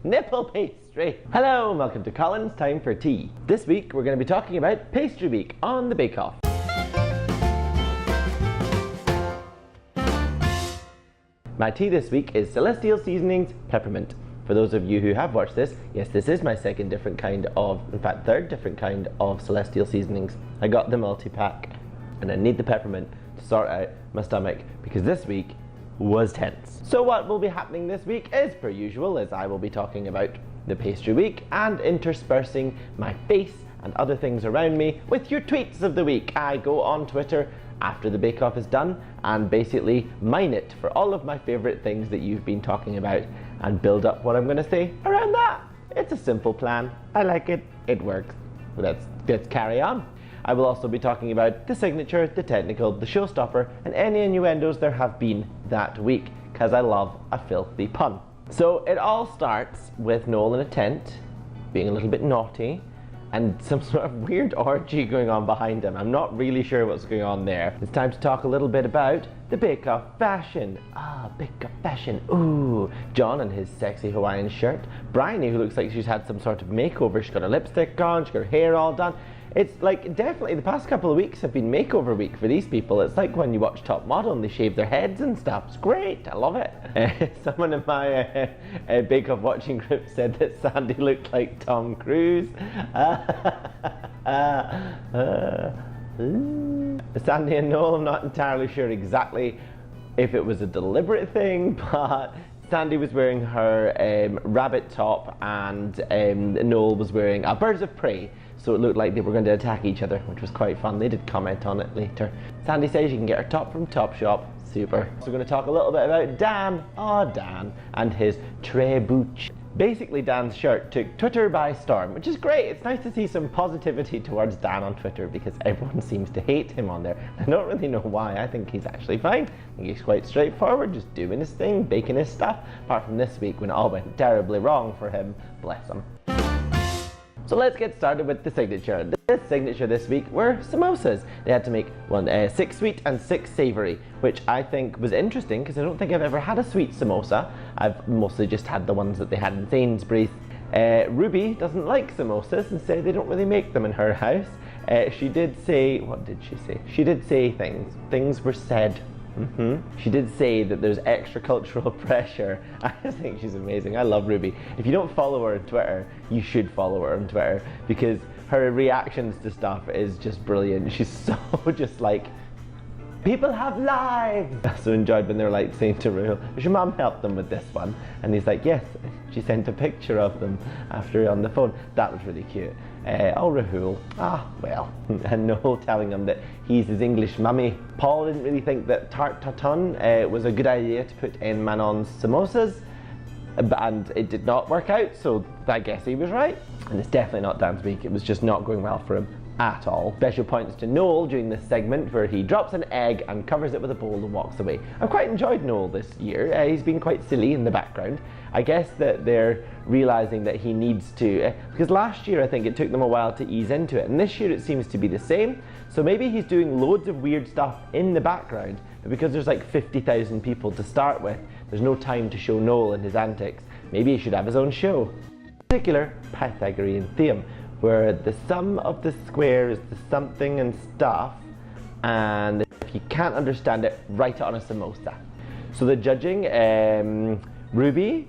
Nipple pastry. Hello and welcome to Colins Time for Tea. This week we're going to be talking about Pastry Week on the Bake Off. My tea this week is Celestial Seasonings Peppermint. For those of you who have watched this, yes, this is my third different kind of Celestial Seasonings. I got the multi-pack and I need the peppermint to sort out my stomach because this week was tense. So what will be happening this week is, per usual, is I will be talking about the pastry week and interspersing my face and other things around me with your tweets of the week. I go on Twitter after the Bake Off is done and basically mine it for all of my favourite things that you've been talking about and build up what I'm going to say around that. It's a simple plan. I like it. It works. Let's carry on. I will also be talking about the signature, the technical, the showstopper, and any innuendos there have been that week, because I love a filthy pun. So it all starts with Noel in a tent, being a little bit naughty, and some sort of weird orgy going on behind him. I'm not really sure what's going on there. It's time to talk a little bit about the Bake Off fashion. Bake Off fashion. Ooh, John in his sexy Hawaiian shirt. Bryony, who looks like she's had some sort of makeover. She's got her lipstick on, she's got her hair all done. It's like, definitely the past couple of weeks have been makeover week for these people. It's like when you watch Top Model and they shave their heads and stuff. It's great, I love it. Someone in my Bake Off watching group said that Sandy looked like Tom Cruise. Sandy and Noel, I'm not entirely sure exactly if it was a deliberate thing, but Sandy was wearing her rabbit top and Noel was wearing a Birds of Prey. So it looked like they were going to attack each other, which was quite fun. They did comment on it later. Sandy says you can get her top from Topshop. Super. So we're going to talk a little bit about Dan. Dan and his trebuch. Basically, Dan's shirt took Twitter by storm, which is great. It's nice to see some positivity towards Dan on Twitter because everyone seems to hate him on there. I don't really know why. I think he's actually fine. I think he's quite straightforward, just doing his thing, baking his stuff. Apart from this week when it all went terribly wrong for him. Bless him. So let's get started with the signature. The signature this week were samosas. They had to make 6 sweet and 6 savoury, which I think was interesting because I don't think I've ever had a sweet samosa. I've mostly just had the ones that they had in Sainsbury's. Ruby doesn't like samosas and said they don't really make them in her house. She did say, what did she say? She did say things. Things were said. She did say that there's extra cultural pressure. I just think she's amazing. I love Ruby. If you don't follow her on Twitter, you should follow her on Twitter because her reactions to stuff is just brilliant. She's so just like, people have lives. I so enjoyed when they were like saying to Rahul, does your mum help them with this one? And he's like, yes. She sent a picture of them after on the phone. That was really cute. Rahul, well. And Noel telling him that he's his English mummy. Paul didn't really think that tarte tatin was a good idea to put in Manon's samosas, and it did not work out, so I guess he was right. And it's definitely not Dan's week. It was just not going well for him at all. Special points to Noel during this segment where he drops an egg and covers it with a bowl and walks away. I've quite enjoyed Noel this year. He's been quite silly in the background. I guess that they're realising that he needs to, because last year I think it took them a while to ease into it, and this year it seems to be the same. So maybe he's doing loads of weird stuff in the background, but because there's like 50,000 people to start with, there's no time to show Noel and his antics. Maybe he should have his own show. In particular, Pythagorean theorem, where the sum of the square is the something and stuff, and if you can't understand it, write it on a samosa. So the judging, Ruby,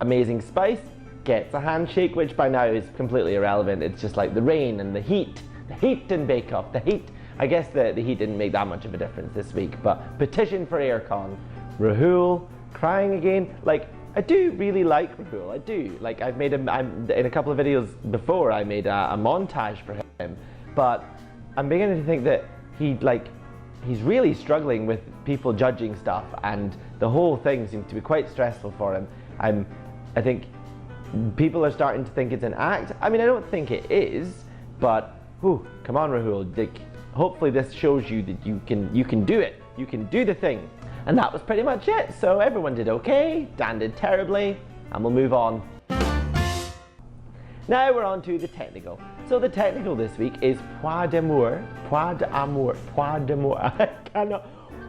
Amazing Spice, gets a handshake, which by now is completely irrelevant. It's just like the rain and the heat in Bake Off, the heat. I guess the heat didn't make that much of a difference this week, but petition for aircon. Rahul, crying again. Like, I do really like Rahul, I do. Like, I've made him, in a couple of videos before, I made a montage for him, but I'm beginning to think that he's really struggling with people judging stuff, and the whole thing seems to be quite stressful for him. I think people are starting to think it's an act. I mean, I don't think it is, but come on, Rahul. Hopefully this shows you that you can do it. You can do the thing. And that was pretty much it. So everyone did okay, Dan did terribly, and we'll move on. Now we're on to the technical. So the technical this week is pois d'amour. I cannot,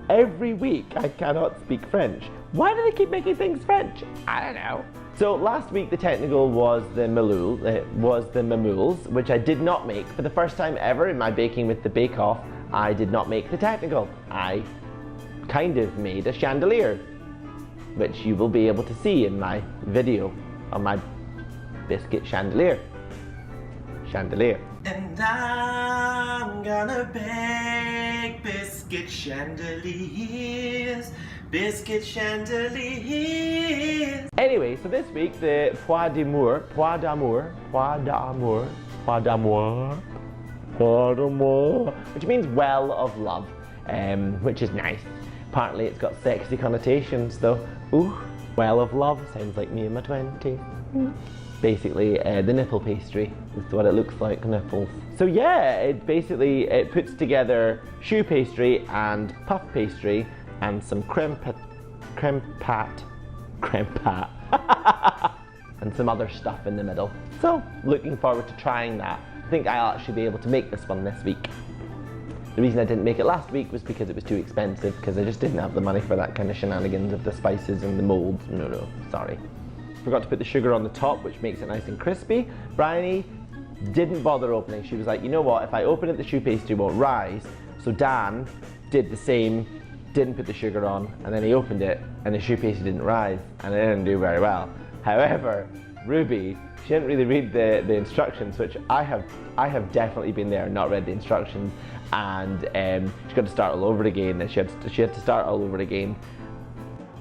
every week I cannot speak French. Why do they keep making things French? I don't know. So last week the technical was the mamoules, which I did not make. For the first time ever in my baking with the Bake Off, I did not make the technical. I kind of made a chandelier, which you will be able to see in my video on my biscuit chandelier. And I'm gonna bake biscuit chandeliers. Anyway, so this week the pois d'amour, which means well of love, which is nice. Apparently it's got sexy connotations though. Ooh, well of love sounds like me in my 20s. Basically, the nipple pastry is what it looks like, nipples. So yeah, it puts together choux pastry and puff pastry and some creme pat, and some other stuff in the middle. So, looking forward to trying that. I think I'll actually be able to make this one this week. The reason I didn't make it last week was because it was too expensive, because I just didn't have the money for that kind of shenanigans of the spices and the molds. No, sorry. Forgot to put the sugar on the top, which makes it nice and crispy. Bryony didn't bother opening. She was like, you know what, if I open it, the choux pastry won't rise. So Dan did the same, didn't put the sugar on, and then he opened it, and the choux pastry didn't rise, and it didn't do very well. However, Ruby, she didn't really read the instructions, which I have definitely been there and not read the instructions, and she got to start all over again, and she had to start all over again.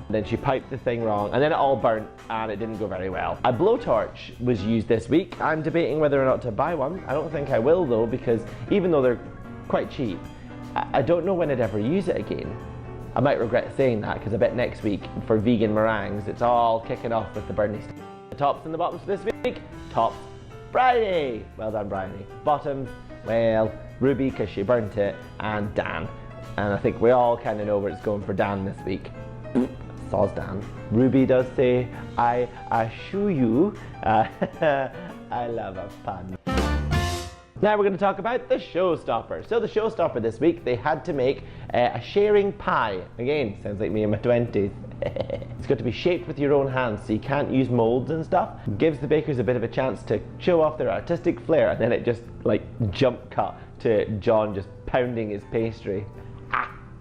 Then she piped the thing wrong, and then it all burnt, and it didn't go very well. A blowtorch was used this week. I'm debating whether or not to buy one. I don't think I will though, because even though they're quite cheap, I don't know when I'd ever use it again. I might regret saying that, because I bet next week for vegan meringues, it's all kicking off with the Bernie stuff. The tops and the bottoms for this week. Tops, Bryony. Well done, Bryony. Bottoms, well, Ruby, because she burnt it, and Dan. And I think we all kind of know where it's going for Dan this week. Sauce Dan. Ruby does say, I assure you, I love a pun. Now we're going to talk about the showstopper. So the showstopper this week, they had to make a sharing pie. Again, sounds like me in my 20s. It's got to be shaped with your own hands, so you can't use molds and stuff. Gives the bakers a bit of a chance to show off their artistic flair, and then it just like jump cut to John just pounding his pastry.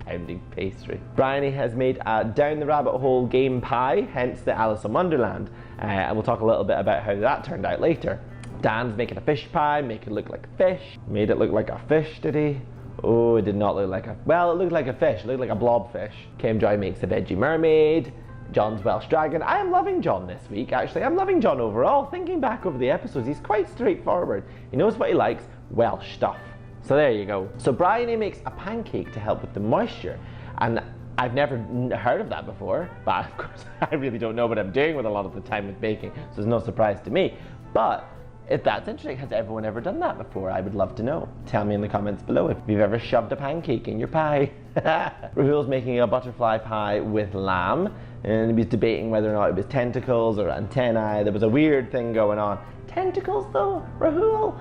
Pounding pastry. Bryony has made a down the rabbit hole game pie, hence the Alice in Wonderland. And we'll talk a little bit about how that turned out later. Dan's making a fish pie, make it look like a fish. Made it look like a fish, did he? Oh, it did not look like a... Well, it looked like a fish. It looked like a blobfish. Kim Joy makes a veggie mermaid. John's Welsh dragon. I am loving John this week, actually. I'm loving John overall. Thinking back over the episodes, he's quite straightforward. He knows what he likes. Welsh stuff. So there you go. So Bryony makes a pancake to help with the moisture. And I've never heard of that before. But of course, I really don't know what I'm doing with a lot of the time with baking. So it's no surprise to me. But if that's interesting, has everyone ever done that before? I would love to know. Tell me in the comments below if you've ever shoved a pancake in your pie. Rahul's making a butterfly pie with lamb, and he was debating whether or not it was tentacles or antennae. There was a weird thing going on. Tentacles though, Rahul?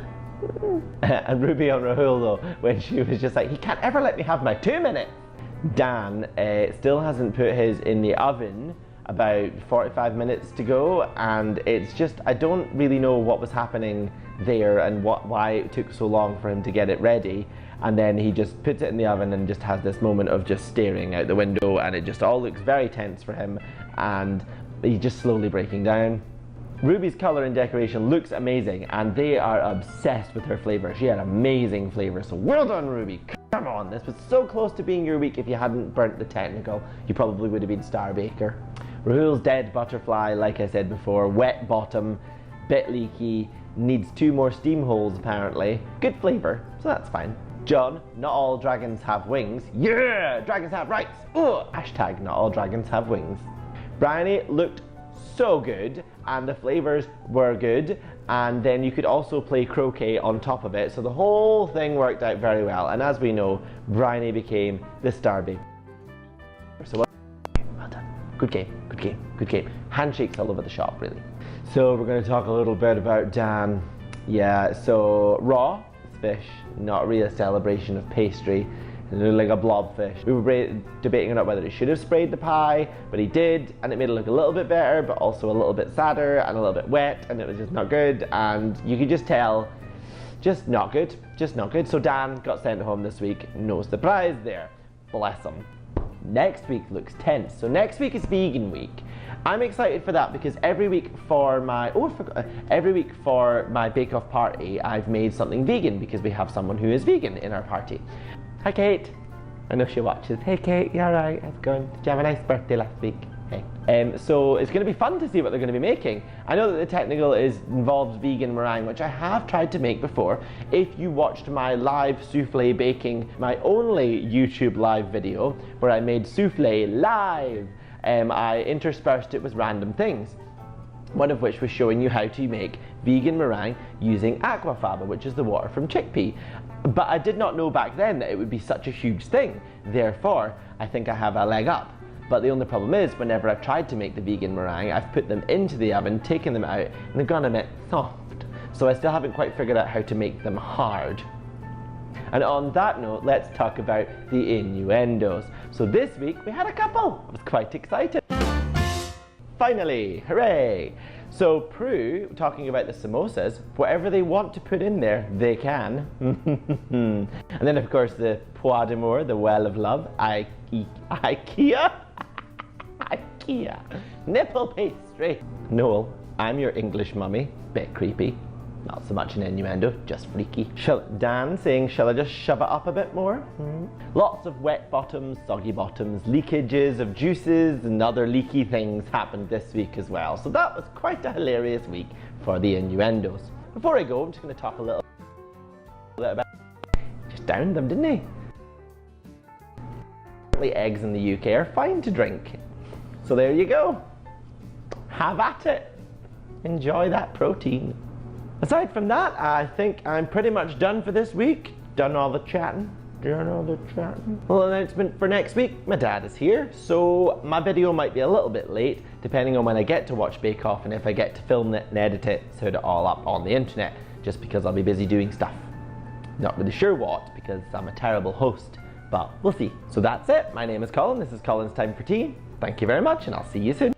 And Ruby on Rahul though, when she was just like, he can't ever let me have my 2 minutes. Dan still hasn't put his in the oven. About 45 minutes to go, and it's just, I don't really know what was happening there and why it took so long for him to get it ready. And then he just puts it in the oven and just has this moment of just staring out the window, and it just all looks very tense for him, and he's just slowly breaking down. Ruby's colour and decoration looks amazing, and they are obsessed with her flavour. She had amazing flavour, so well done, Ruby. Come on, this was so close to being your week. If you hadn't burnt the technical, you probably would have been star baker. Rahul's dead butterfly, like I said before, wet bottom, bit leaky, needs 2 more steam holes apparently. Good flavour, so that's fine. John, not all dragons have wings. Yeah, dragons have rights. Ugh. Hashtag not all dragons have wings. Bryony looked so good, and the flavours were good, and then you could also play croquet on top of it, so the whole thing worked out very well, and as we know, Bryony became the star baker. So well done. Good game, good game, good game. Handshakes all over the shop, really. So we're going to talk a little bit about Dan. Yeah, so raw, it's fish, not really a celebration of pastry. It looked like a blobfish. We were debating about whether he should have sprayed the pie, but he did, and it made it look a little bit better, but also a little bit sadder and a little bit wet, and it was just not good, and you could just tell, just not good, just not good. So Dan got sent home this week, no surprise there, bless him. Next week looks tense. So next week is vegan week. I'm excited for that because every week for my bake-off party, I've made something vegan because we have someone who is vegan in our party. Hi Kate. I know she watches. Hey Kate, you alright? How's it going? Did you have a nice birthday last week? Hey. So it's going to be fun to see what they're going to be making. I know that the technical involves vegan meringue, which I have tried to make before. If you watched my live souffle baking, my only YouTube live video, where I made souffle live, I interspersed it with random things. One of which was showing you how to make vegan meringue using aquafaba, which is the water from chickpea. But I did not know back then that it would be such a huge thing. Therefore, I think I have a leg up. But the only problem is, whenever I've tried to make the vegan meringue, I've put them into the oven, taken them out, and they've gone a bit soft. So I still haven't quite figured out how to make them hard. And on that note, let's talk about the innuendos. So this week, we had a couple. I was quite excited. Finally, hooray! So Prue, talking about the samosas, whatever they want to put in there, they can. And then of course the pois d'amour, the well of love, IKEA? IKEA. Nipple pastry. Noel, I'm your English mummy. Bit creepy. Not so much an innuendo, just freaky. Dan saying, shall I just shove it up a bit more? Lots of wet bottoms, soggy bottoms, leakages of juices and other leaky things happened this week as well. So that was quite a hilarious week for the innuendos. Before I go, I'm just going to talk a little about... Just downed them, didn't he? Apparently eggs in the UK are fine to drink. So there you go. Have at it. Enjoy that protein. Aside from that, I think I'm pretty much done for this week. Done all the chatting. Well, announcement for next week, my dad is here, so my video might be a little bit late, depending on when I get to watch Bake Off and if I get to film it and edit it, so it all up on the internet, just because I'll be busy doing stuff. Not really sure what, because I'm a terrible host, but we'll see. So that's it. My name is Colin. This is Colin's Time for Tea. Thank you very much, and I'll see you soon.